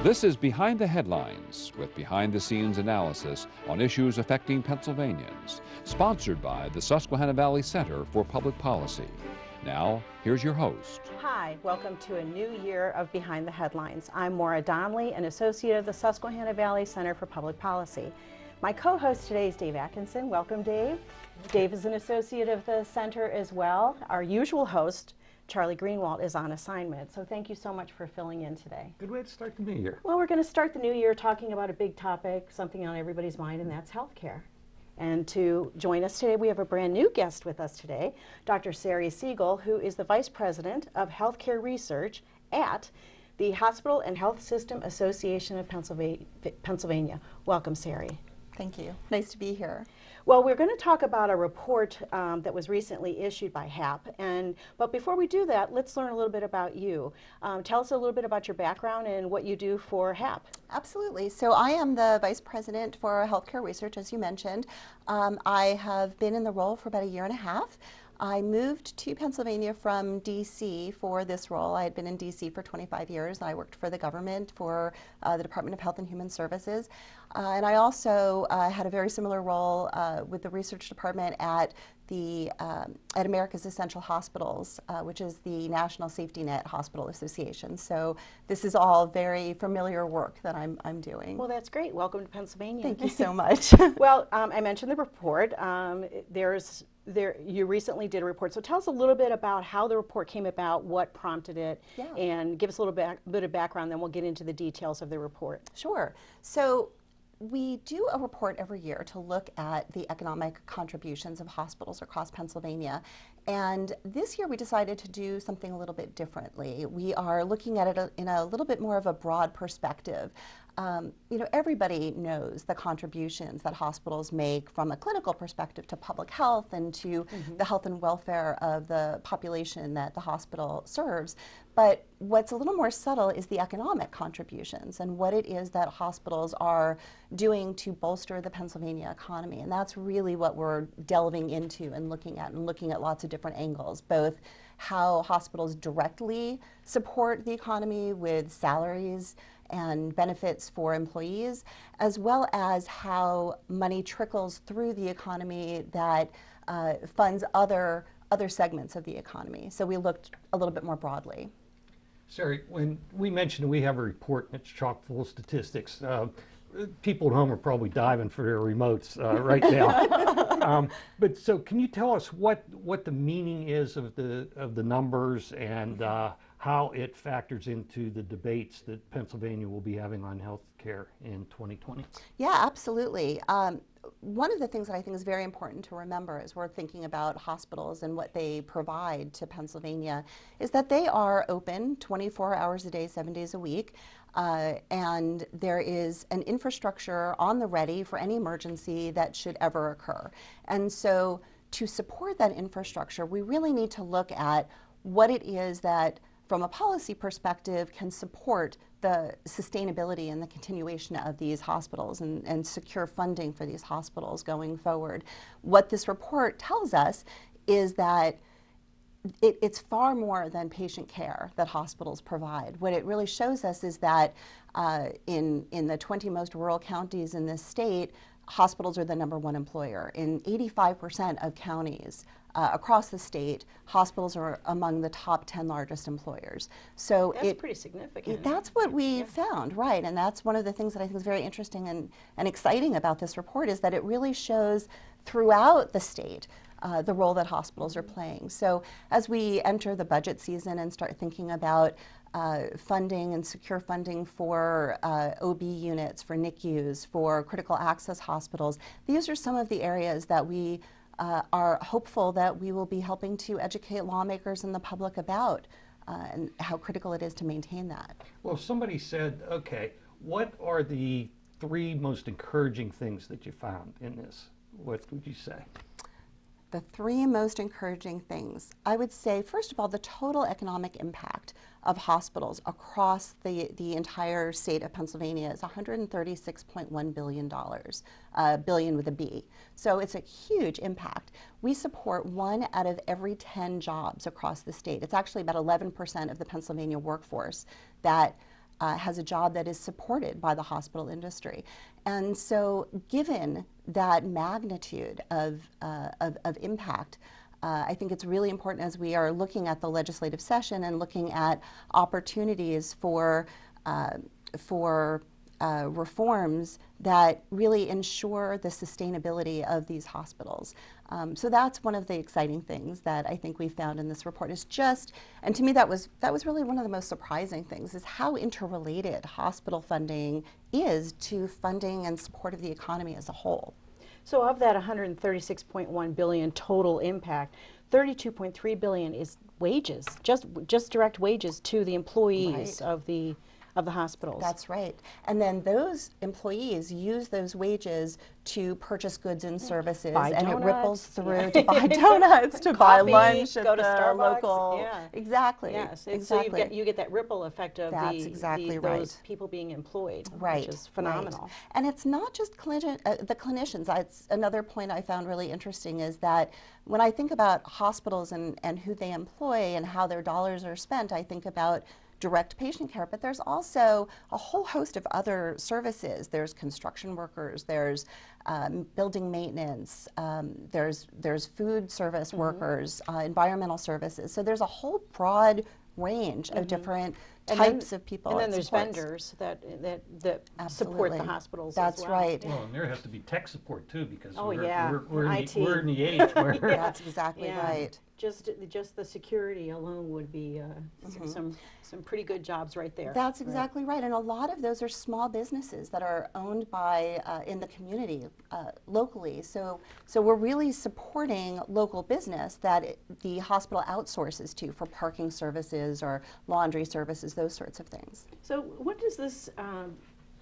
This is Behind the Headlines, with behind-the-scenes analysis on issues affecting Pennsylvanians, sponsored by the Susquehanna Valley Center for Public Policy. Now, here's your host. Hi, welcome to a new year of Behind the Headlines. I'm Maura Donnelly, an associate of the Susquehanna Valley Center for Public Policy. My co-host today is Dave Atkinson. Welcome, Dave. Dave is an associate of the center as well. Our usual host, Charlie Greenwald, is on assignment, so thank you so much for filling in today. Good way to start the new year. Well, we're going to start the new year talking about a big topic, something on everybody's mind, and that's healthcare. And to join us today, we have a brand new guest with us today, Dr. Sari Siegel, who is the Vice President of Healthcare Research at the Hospital and Health System Association of Pennsylvania. Welcome, Sari. Thank you. Nice to be here. Well, we're going to talk about a report that was recently issued by HAP. But before we do that, let's learn a little bit about you. Tell us a little bit about your background and what you do for HAP. Absolutely. So I am the Vice President for Healthcare Research, as you mentioned. I have been in the role for about a year and a half. I moved to Pennsylvania from DC for this role. I had been in DC for 25 years. I worked for the government, for the Department of Health and Human Services. And I also had a very similar role with the research department at America's Essential Hospitals, which is the National Safety Net Hospital Association. So this is all very familiar work that I'm doing. Well, that's great. Welcome to Pennsylvania. Thank you so much. Well, I mentioned the report. You recently did a report, so tell us a little bit about how the report came about, what prompted it, and give us a little bit of background, then we'll get into the details of the report. Sure. So we do a report every year to look at the economic contributions of hospitals across Pennsylvania. And this year we decided to do something a little bit differently. We are looking at it in a little bit more of a broad perspective. You know, everybody knows the contributions that hospitals make from a clinical perspective to public health and to the health and welfare of the population that the hospital serves. But what's a little more subtle is the economic contributions and what it is that hospitals are doing to bolster the Pennsylvania economy. And that's really what we're delving into and looking at lots of different angles, both how hospitals directly support the economy with salaries and benefits for employees, as well as how money trickles through the economy that funds other segments of the economy. So we looked a little bit more broadly. Sari, when we mentioned we have a report that's chock full of statistics, people at home are probably diving for their remotes right now. But so can you tell us what the meaning is of the numbers and how it factors into the debates that Pennsylvania will be having on health care in 2020? Yeah, absolutely. One of the things that I think is very important to remember as we're thinking about hospitals and what they provide to Pennsylvania is that they are open 24 hours a day, 7 days a week. And there is an infrastructure on the ready for any emergency that should ever occur. And so to support that infrastructure, we really need to look at what it is that, from a policy perspective, can support the sustainability and the continuation of these hospitals and secure funding for these hospitals going forward. What this report tells us is that it's far more than patient care that hospitals provide. What it really shows us is that in the 20 most rural counties in this state, hospitals are the #1 employer. In 85% of counties across the state, hospitals are among the top 10 largest employers. So that's pretty significant. That's what we found, right? And that's one of the things that I think is very interesting and exciting about this report is that it really shows throughout the state the role that hospitals are playing. So as we enter the budget season and start thinking about funding and secure funding for OB units, for NICUs, for critical access hospitals, these are some of the areas that we are hopeful that we will be helping to educate lawmakers and the public about and how critical it is to maintain that. Well, somebody said, okay, what are the 3 most encouraging things that you found in this? What would you say? The 3 most encouraging things, I would say, first of all, the total economic impact of hospitals across the entire state of Pennsylvania is $136.1 billion, billion with a B. So it's a huge impact. We support 1 out of every 10 jobs across the state. It's actually about 11% of the Pennsylvania workforce that has a job that is supported by the hospital industry. And so given that magnitude of impact, I think it's really important as we are looking at the legislative session and looking at opportunities for reforms that really ensure the sustainability of these hospitals. So that's one of the exciting things that I think we found in this report is just, and to me that was really one of the most surprising things, is how interrelated hospital funding is to funding and support of the economy as a whole. So of that 136.1 billion total impact, 32.3 billion is wages, just direct wages to the employees Right. of the hospitals. That's right. And then those employees use those wages to purchase goods and services, Buy and it ripples donuts, through yeah. to buy donuts, to buy Coffee, lunch at go to the Starbucks, local. yeah. Exactly. Yes, and exactly. so you get that ripple effect of That's exactly right. those people being employed, Right, which is phenomenal. right. And it's not just the clinicians. It's another point I found really interesting is that when I think about hospitals and who they employ and how their dollars are spent, I think about direct patient care, but there's also a whole host of other services. There's construction workers, there's building maintenance, there's food service workers, environmental services. So there's a whole broad range of different types of people. And then it there's supports. vendors that support Absolutely. the hospitals That's as well. right. Well, and there has to be tech support too, because Oh, we're, yeah, we're, in IT. the, we're in the age where That's exactly Yeah. right. Just the security alone would be some pretty good jobs right there. That's exactly right. And a lot of those are small businesses that are owned by in the community locally. So we're really supporting local business that the hospital outsources to for parking services or laundry services, those sorts of things. So what does this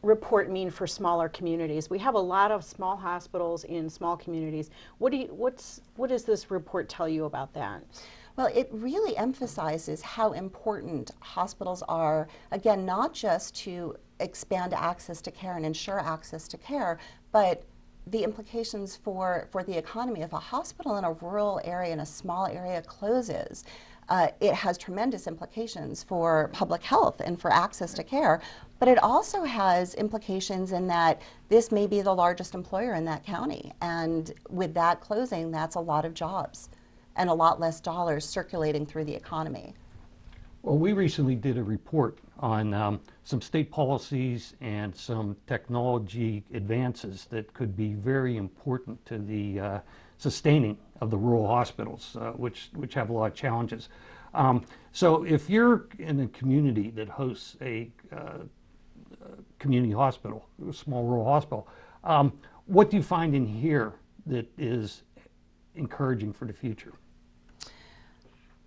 report mean for smaller communities? We have a lot of small hospitals in small communities. What does this report tell you about that? Well, it really emphasizes how important hospitals are, again, not just to expand access to care and ensure access to care, but the implications for the economy. If a hospital in a rural area, in a small area closes, it has tremendous implications for public health and for access to care, but it also has implications in that this may be the largest employer in that county, and with that closing, that's a lot of jobs and a lot less dollars circulating through the economy. Well, we recently did a report on some state policies and some technology advances that could be very important to the sustaining of the rural hospitals, which have a lot of challenges. So if you're in a community that hosts a community hospital, a small rural hospital, what do you find in here that is encouraging for the future?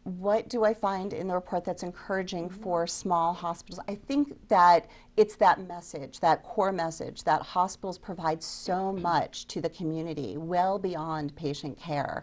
What do I find in the report that's encouraging for small hospitals? I think that it's that message, that core message, that hospitals provide so much to the community, well beyond patient care,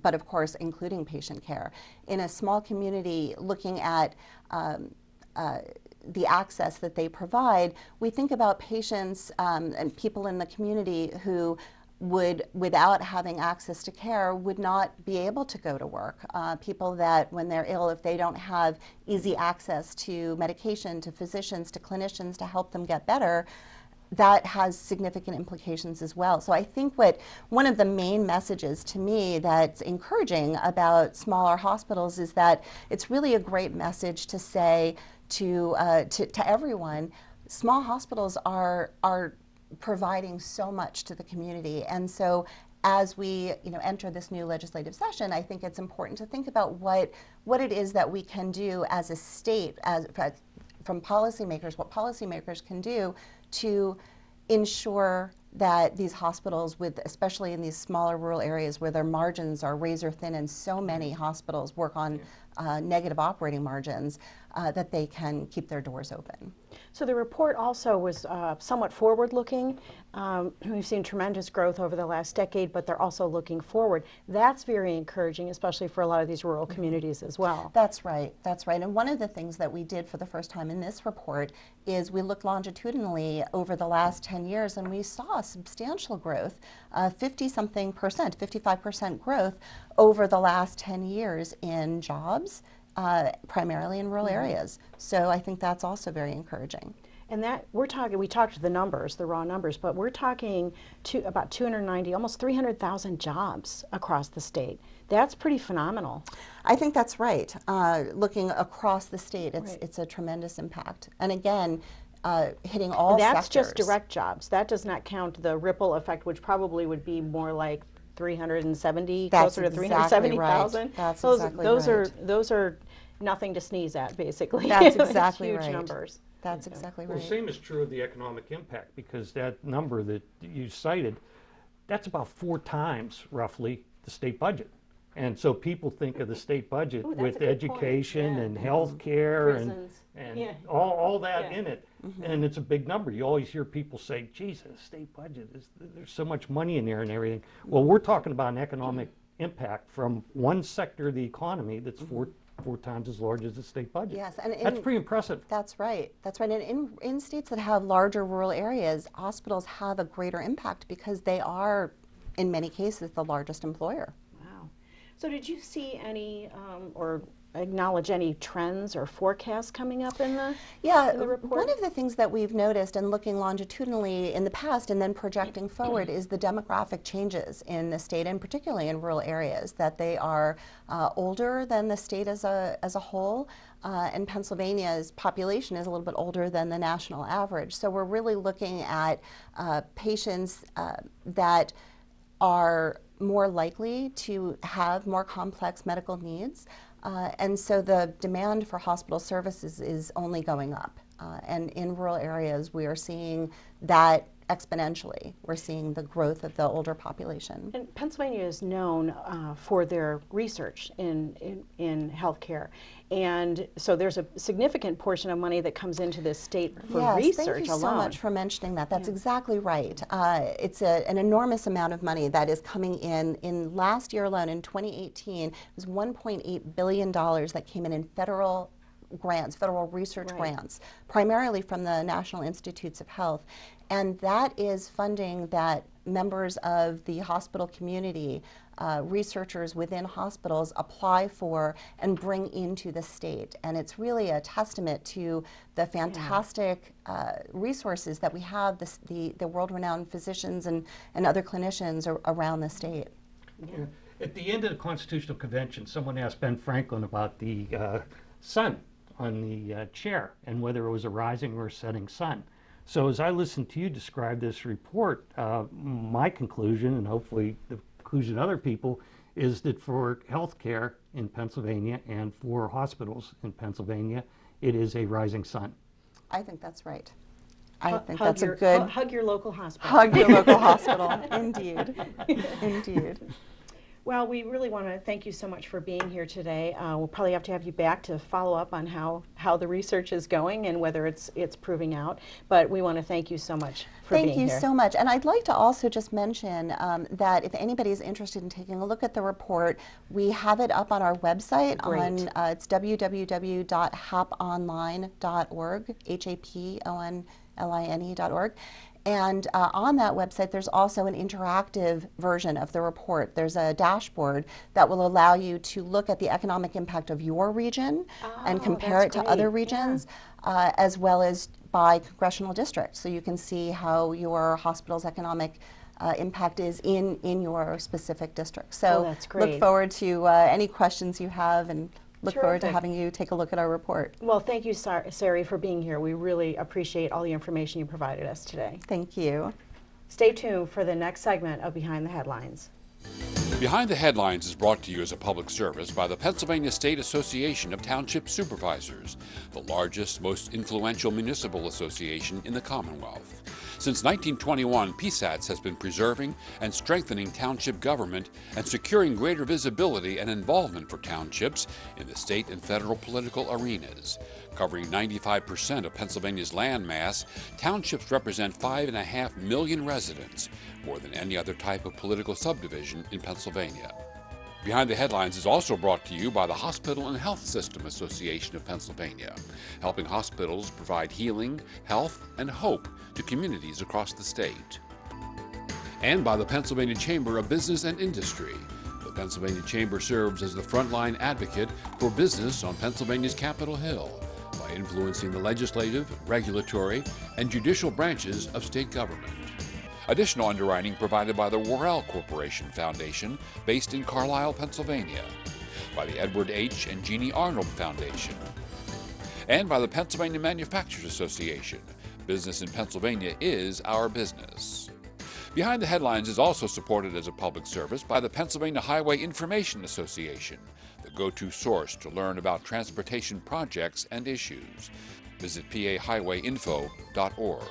but of course including patient care. In a small community, looking at the access that they provide, we think about patients and people in the community who would, without having access to care, would not be able to go to work. People that, when they're ill, if they don't have easy access to medication, to physicians, to clinicians to help them get better, that has significant implications as well. So I think one of the main messages to me that's encouraging about smaller hospitals is that it's really a great message to say to everyone, small hospitals are providing so much to the community. And so as we enter this new legislative session, I think it's important to think about what it is that we can do as a state, from policymakers, what policymakers can do to ensure that these hospitals, especially in these smaller rural areas where their margins are razor thin and so many hospitals work on negative operating margins, that they can keep their doors open. So the report also was somewhat forward-looking. We've seen tremendous growth over the last decade, but they're also looking forward. That's very encouraging, especially for a lot of these rural communities as well. That's right, that's right. And one of the things that we did for the first time in this report is we looked longitudinally over the last 10 years and we saw substantial growth, 50-something%, 55% growth over the last 10 years in jobs primarily in rural areas. So I think that's also very encouraging. And that we talked the numbers, the raw numbers, but we're talking about 290, almost 300,000 jobs across the state. That's pretty phenomenal. I think that's right. Looking across the state, Right. it's a tremendous impact. And again, hitting all That's sectors. just direct jobs. That does not count the ripple effect, which probably would be more like 370, That's closer to exactly 370,000. right. That's those, exactly those right. those are nothing to sneeze at, basically. That's It's exactly huge right. numbers. That's exactly Well, right. same is true of the economic impact, because that number that you cited, that's about 4 times roughly the state budget. And so people think of the state budget Ooh, that's with a good point. education Yeah. and health care Prisons. and Yeah. all that Yeah. in it. And it's a big number. You always hear people say, geez, the state budget, there's so much money in there and everything. Well, we're talking about an economic impact from one sector of the economy that's four times as large as the state budget. Yes, and That's pretty impressive. That's right. That's right. And in states that have larger rural areas, hospitals have a greater impact because they are, in many cases, the largest employer. Wow. So did you see any or acknowledge any trends or forecasts coming up in the report? One of the things that we've noticed in looking longitudinally in the past and then projecting forward is the demographic changes in the state, and particularly in rural areas, that they are older than the state as a whole, and Pennsylvania's population is a little bit older than the national average. So we're really looking at patients that are more likely to have more complex medical needs. And so the demand for hospital services is only going up. And in rural areas, we are seeing that exponentially. We're seeing the growth of the older population. And Pennsylvania is known for their research in healthcare. And so there's a significant portion of money that comes into this state for Yes, research thank you alone. so much for mentioning that. That's exactly right. It's an enormous amount of money that is coming in. In last year alone, in 2018, it was $1.8 billion that came in federal grants, federal research grants, primarily from the National Institutes of Health. And that is funding that members of the hospital community, researchers within hospitals, apply for and bring into the state. And it's really a testament to the fantastic resources that we have, the world-renowned physicians and other clinicians around the state. Yeah. At the end of the Constitutional Convention, someone asked Ben Franklin about the sun on the chair and whether it was a rising or a setting sun. So as I listened to you describe this report, my conclusion, and hopefully the conclusion of other people, is that for healthcare in Pennsylvania and for hospitals in Pennsylvania, it is a rising sun. I think that's right. I think Hug that's a your- good hug your local hospital. hug your local hospital. Indeed. Indeed. Well, we really want to thank you so much for being here today. We'll probably have to have you back to follow up on how the research is going and whether it's proving out. But we want to thank you so much for being here. Thank you so much. And I'd like to also just mention that if anybody is interested in taking a look at the report, we have it up on our website. Great. It's www.haponline.org, HAPONLINE.org. And on that website, there's also an interactive version of the report. There's a dashboard that will allow you to look at the economic impact of your region and compare it that's to other great. regions, as well as by congressional district. So you can see how your hospital's economic impact is in your specific district. So that's great. look forward to any questions you have, and look forward to Terrific. having you take a look at our report. Well, thank you, Sari, for being here. We really appreciate all the information you provided us today. Thank you. Stay tuned for the next segment of Behind the Headlines. Behind the Headlines is brought to you as a public service by the Pennsylvania State Association of Township Supervisors, the largest, most influential municipal association in the Commonwealth. Since 1921, PSATS has been preserving and strengthening township government and securing greater visibility and involvement for townships in the state and federal political arenas. Covering 95% of Pennsylvania's land mass, townships represent 5.5 million residents, more than any other type of political subdivision in Pennsylvania. Behind the Headlines is also brought to you by the Hospital and Health System Association of Pennsylvania, helping hospitals provide healing, health, and hope to communities across the state. And by the Pennsylvania Chamber of Business and Industry, the Pennsylvania Chamber serves as the frontline advocate for business on Pennsylvania's Capitol Hill by influencing the legislative, regulatory, and judicial branches of state government. Additional underwriting provided by the Worrell Corporation Foundation, based in Carlisle, Pennsylvania, by the Edward H. and Jeannie Arnold Foundation, and by the Pennsylvania Manufacturers Association. Business in Pennsylvania is our business. Behind the Headlines is also supported as a public service by the Pennsylvania Highway Information Association, the go-to source to learn about transportation projects and issues. Visit pahighwayinfo.org.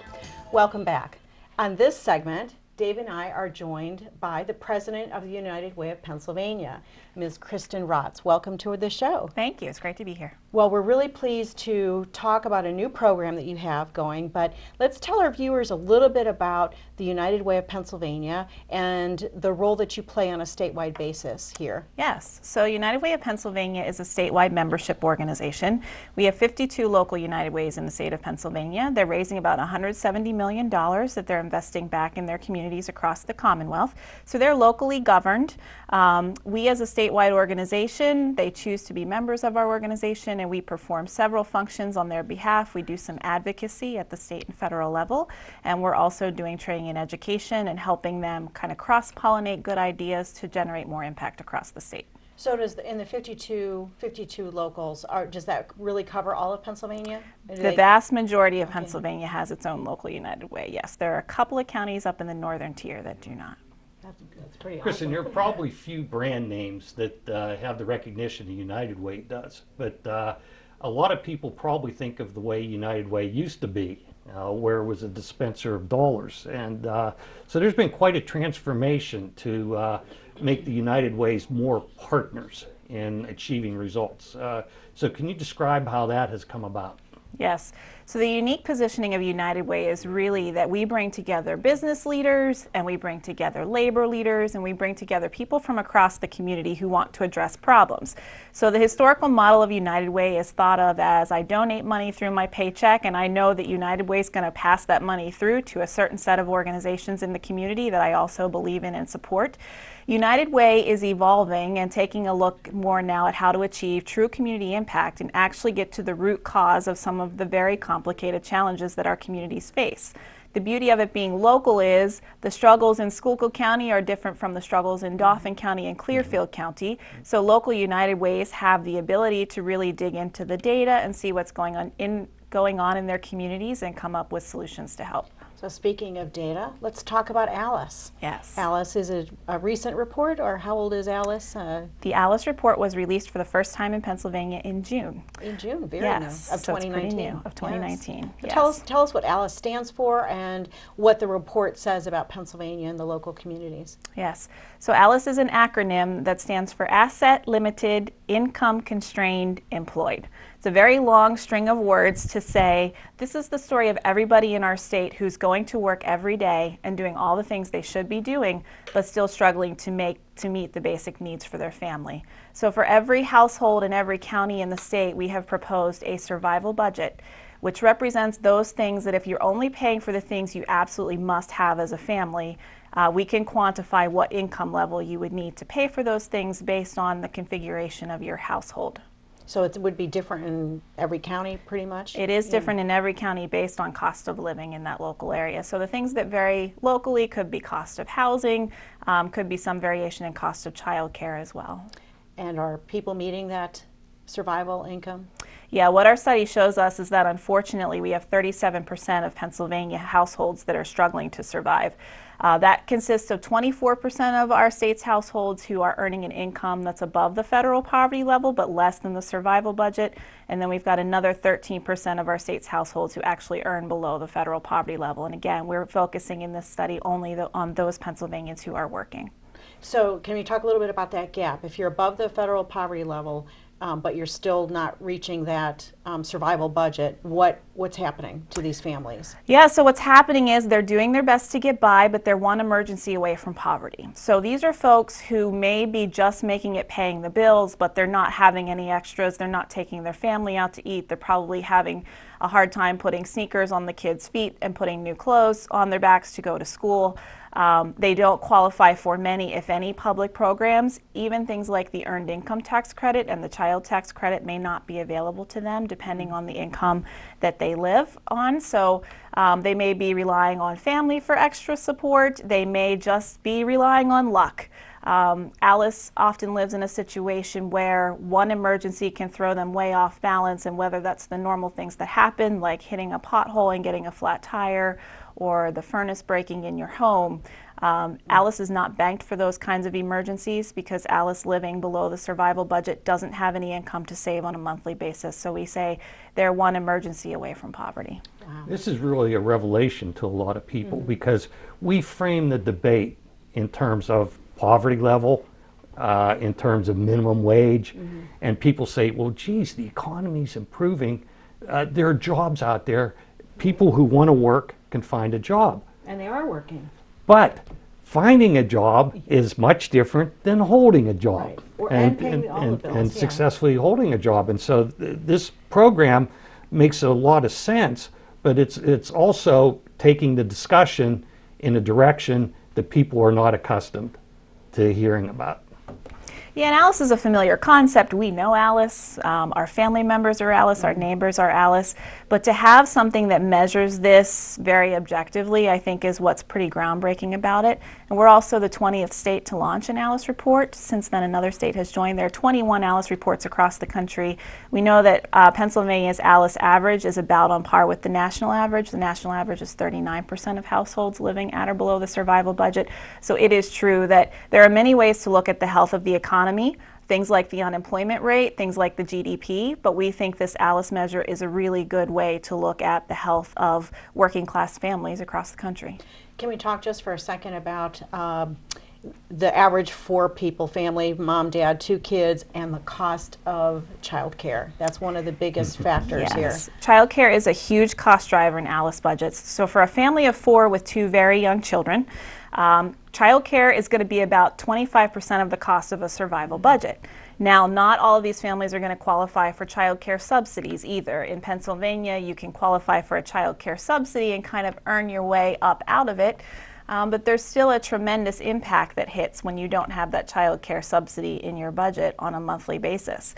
Welcome back. On this segment, Dave and I are joined by the president of the United Way of Pennsylvania, Ms. Kristen Rotz. Welcome to the show. Thank you. It's great to be here. Well, we're really pleased to talk about a new program that you have going, but let's tell our viewers a little bit about the United Way of Pennsylvania and the role that you play on a statewide basis here. Yes. So United Way of Pennsylvania is a statewide membership organization. We have 52 local United Ways in the state of Pennsylvania. They're raising about $170 million that they're investing back in their communities across the Commonwealth. So they're locally governed. We as a statewide organization, they choose to be members of our organization, and we perform several functions on their behalf. We do some advocacy at the state and federal level, and we're also doing training and education and helping them kind of cross-pollinate good ideas to generate more impact across the state. So does in the 52 locals, does that really cover all of Pennsylvania? The vast majority of Pennsylvania has its own local United Way, yes. There are a couple of counties up in the northern tier that do not. That's pretty Kristen, awesome. there are probably few brand names that have the recognition the United Way does, but a lot of people probably think of the way United Way used to be, where it was a dispenser of dollars. And so there's been quite a transformation to make the United Ways more partners in achieving results. So can you describe how that has come about? Yes. So the unique positioning of United Way is really that we bring together business leaders, and we bring together labor leaders, and we bring together people from across the community who want to address problems. So the historical model of United Way is thought of as I donate money through my paycheck, and I know that United Way is going to pass that money through to a certain set of organizations in the community that I also believe in and support. United Way is evolving and taking a look more now at how to achieve true community impact and actually get to the root cause of some of the very complicated challenges that our communities face. The beauty of it being local is the struggles in Schuylkill County are different from the struggles in Dauphin County and Clearfield County. So local United Ways have the ability to really dig into the data and see what's going on in their communities and come up with solutions to help. So speaking of data, let's talk about ALICE. Yes. ALICE is a recent report, or how old is ALICE? The ALICE report was released for the first time in Pennsylvania in June. In June, very Yes, new, of so it's 2019. pretty new, of 2019. Yes. Yes. Tell us what ALICE stands for and what the report says about Pennsylvania and the local communities. Yes. So ALICE is an acronym that stands for Asset Limited, Income Constrained, Employed. It's a very long string of words to say this is the story of everybody in our state who's going to work every day and doing all the things they should be doing, but still struggling to meet the basic needs for their family. So for every household in every county in the state, we have proposed a survival budget, which represents those things that if you're only paying for the things you absolutely must have as a family, we can quantify what income level you would need to pay for those things based on the configuration of your household. So it would be different in every county, pretty much? It is different in every county based on cost of living in that local area. So the things that vary locally could be cost of housing, could be some variation in cost of childcare as well. And are people meeting that survival income? Yeah, what our study shows us is that unfortunately we have 37% of Pennsylvania households that are struggling to survive. That consists of 24% of our state's households who are earning an income that's above the federal poverty level but less than the survival budget. And then we've got another 13% of our state's households who actually earn below the federal poverty level. And again, we're focusing in this study only on those Pennsylvanians who are working. So can we talk a little bit about that gap? If you're above the federal poverty level, but you're still not reaching that survival budget, what's happening to these families? Yeah, so what's happening is they're doing their best to get by, but they're one emergency away from poverty. So these are folks who may be just making it paying the bills, but they're not having any extras. They're not taking their family out to eat. They're probably having a hard time putting sneakers on the kids' feet and putting new clothes on their backs to go to school. They don't qualify for many, if any, public programs. Even things like the Earned Income Tax Credit and the Child Tax Credit may not be available to them depending on the income that they live on. So they may be relying on family for extra support. They may just be relying on luck. Alice often lives in a situation where one emergency can throw them way off balance, and whether that's the normal things that happen, like hitting a pothole and getting a flat tire, or the furnace breaking in your home. Alice is not banked for those kinds of emergencies because Alice, living below the survival budget, doesn't have any income to save on a monthly basis. So we say they're one emergency away from poverty. Wow. This is really a revelation to a lot of people because we frame the debate in terms of poverty level, in terms of minimum wage, and people say, well, geez, the economy's improving. There are jobs out there. People who want to work can find a job. And they are working. But finding a job is much different than holding a job. Right. And paying all the bills, and yeah. successfully holding a job. And so this program makes a lot of sense, but it's also taking the discussion in a direction that people are not accustomed to hearing about. Yeah, and Alice is a familiar concept. We know Alice, our family members are Alice, our neighbors are Alice, but to have something that measures this very objectively, I think, is what's pretty groundbreaking about it. And we're also the 20th state to launch an Alice report. Since then, another state has joined. There are 21 Alice reports across the country. We know that Pennsylvania's Alice average is about on par with the national average. The national average is 39% of households living at or below the survival budget. So it is true that there are many ways to look at the health of the economy, things like the unemployment rate, things like the GDP, but we think this Alice measure is a really good way to look at the health of working class families across the country. Can we talk just for a second about the average four-people family, mom, dad, 2 kids, and the cost of childcare? That's one of the biggest factors here. Childcare is a huge cost driver in Alice budgets. So for a family of 4 with 2 very young children, childcare is going to be about 25% of the cost of a survival budget. Now, not all of these families are going to qualify for child care subsidies either. In Pennsylvania, you can qualify for a child care subsidy and kind of earn your way up out of it. But there's still a tremendous impact that hits when you don't have that child care subsidy in your budget on a monthly basis.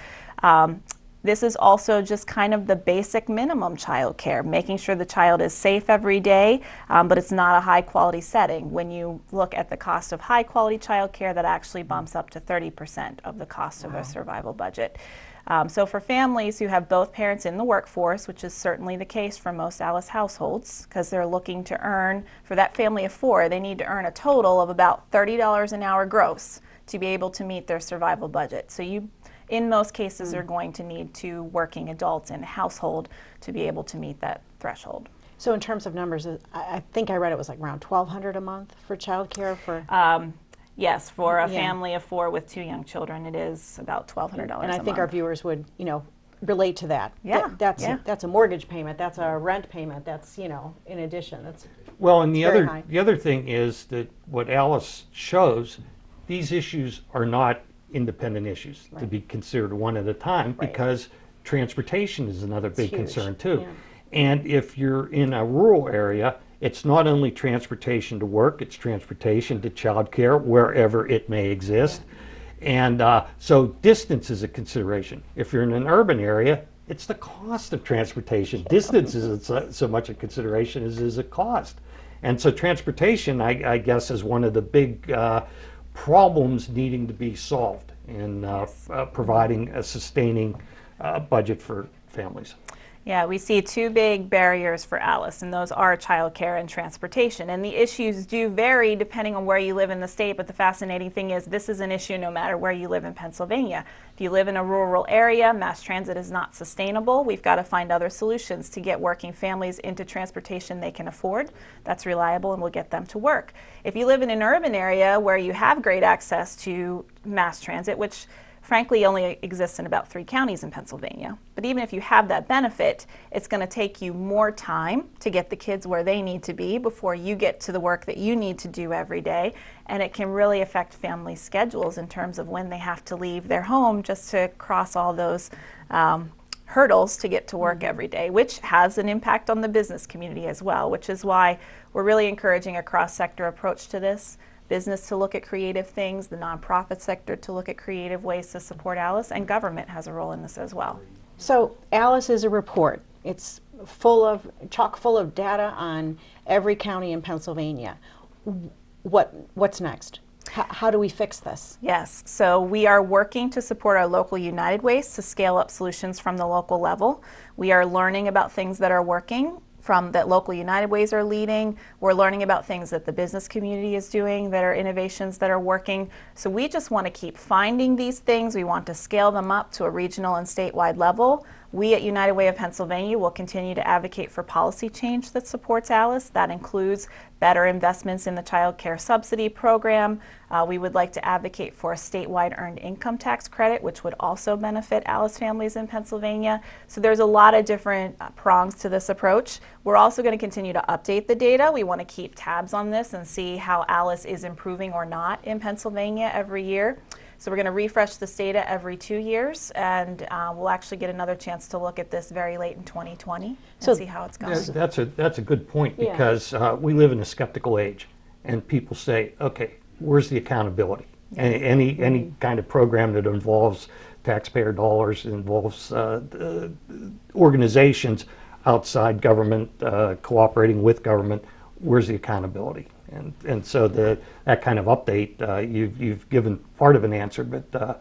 This is also just kind of the basic minimum child care, making sure the child is safe every day, but it's not a high quality setting. When you look at the cost of high quality child care, that actually bumps up to 30% of the cost of a survival budget. So for families who have both parents in the workforce, which is certainly the case for most Alice households, because they're looking to earn, for that family of 4, they need to earn a total of about $30 an hour gross to be able to meet their survival budget. So you, in most cases, are going to need 2 working adults in a household to be able to meet that threshold. So in terms of numbers, I think I read it was like around $1,200 a month for childcare for. Yes, for a family of 4 with 2 young children, it is about $1,200 a month. And I think our viewers would, relate to that. Yeah, That's a mortgage payment. That's a rent payment. That's, in addition. That's Well, and the very high. other thing is that what Alice shows, these issues are not independent issues to be considered one at a time, Right. because transportation is another big huge, concern too. yeah. And if you're in a rural area, it's not only transportation to work, it's transportation to childcare wherever it may exist. And so distance is a consideration. If you're in an urban area, it's the cost of transportation. Distance isn't so much a consideration as is a cost. And so transportation, I guess, is one of the big problems needing to be solved in providing a sustaining budget for families. Yeah, we see 2 big barriers for Alice, and those are childcare and transportation. And the issues do vary depending on where you live in the state, but the fascinating thing is this is an issue no matter where you live in Pennsylvania. If you live in a rural area, mass transit is not sustainable. We've got to find other solutions to get working families into transportation they can afford, that's reliable, and will get them to work. If you live in an urban area where you have great access to mass transit, which frankly only exists in about 3 counties in Pennsylvania. But even if you have that benefit, it's going to take you more time to get the kids where they need to be before you get to the work that you need to do every day. And it can really affect family schedules in terms of when they have to leave their home just to cross all those hurdles to get to work every day, which has an impact on the business community as well, which is why we're really encouraging a cross-sector approach to this. Business to look at creative things, the nonprofit sector to look at creative ways to support ALICE, and government has a role in this as well. So ALICE is a report. It's chock full of data on every county in Pennsylvania. What's next? How do we fix this? Yes, so we are working to support our local United Ways to scale up solutions from the local level. We are learning about things that are working from that local United Ways are leading. We're learning about things that the business community is doing that are innovations that are working. So we just want to keep finding these things. We want to scale them up to a regional and statewide level. We at United Way of Pennsylvania will continue to advocate for policy change that supports ALICE. That includes better investments in the child care subsidy program. We would like to advocate for a statewide earned income tax credit, which would also benefit ALICE families in Pennsylvania. So there's a lot of different prongs to this approach. We're also going to continue to update the data. We want to keep tabs on this and see how ALICE is improving or not in Pennsylvania every year. So we're going to refresh this data every 2 years, and we'll actually get another chance to look at this very late in 2020 and see how it's going. That's a good point, Yeah. because we live in a skeptical age, and people say, okay, where's the accountability? Any kind of program that involves taxpayer dollars, involves organizations outside government cooperating with government, where's the accountability? And so that kind of update, you've given part of an answer, but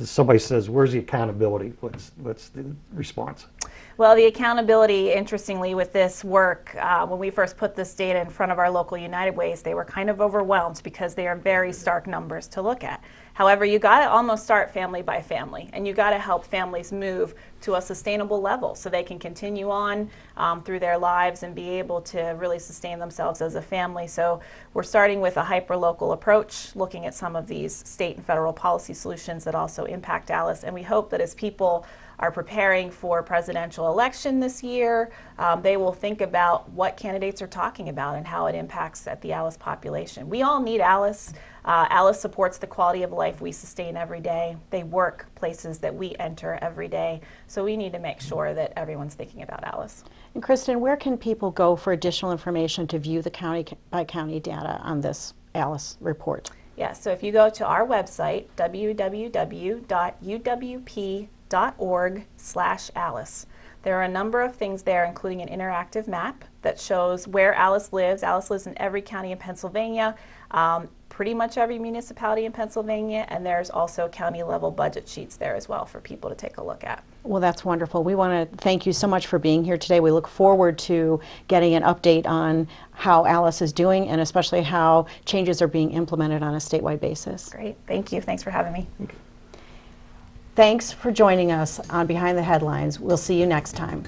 somebody says, where's the accountability? What's the response? Well, the accountability, interestingly, with this work, when we first put this data in front of our local United Ways, they were kind of overwhelmed because they are very stark numbers to look at. However, you got to almost start family by family, and you got to help families move to a sustainable level so they can continue on through their lives and be able to really sustain themselves as a family. So we're starting with a hyper-local approach, looking at some of these state and federal policy solutions that also impact ALICE, and we hope that as people are preparing for presidential election this year, they will think about what candidates are talking about and how it impacts at the ALICE population. We all need ALICE. ALICE supports the quality of life we sustain every day. They work places that we enter every day. So we need to make sure that everyone's thinking about ALICE. And Kristen, where can people go for additional information to view the county by county data on this ALICE report? Yeah, so if you go to our website, www.uwp.org/ALICE, there are a number of things there, including an interactive map that shows where ALICE lives. ALICE lives in every county in Pennsylvania, pretty much every municipality in Pennsylvania, and there's also county level budget sheets there as well for people to take a look at. Well, that's wonderful. We want to thank you so much for being here today. We look forward to getting an update on how ALICE is doing, and especially how changes are being implemented on a statewide basis. Great, thank you. Thanks for having me. Thanks for joining us on Behind the Headlines. We'll see you next time.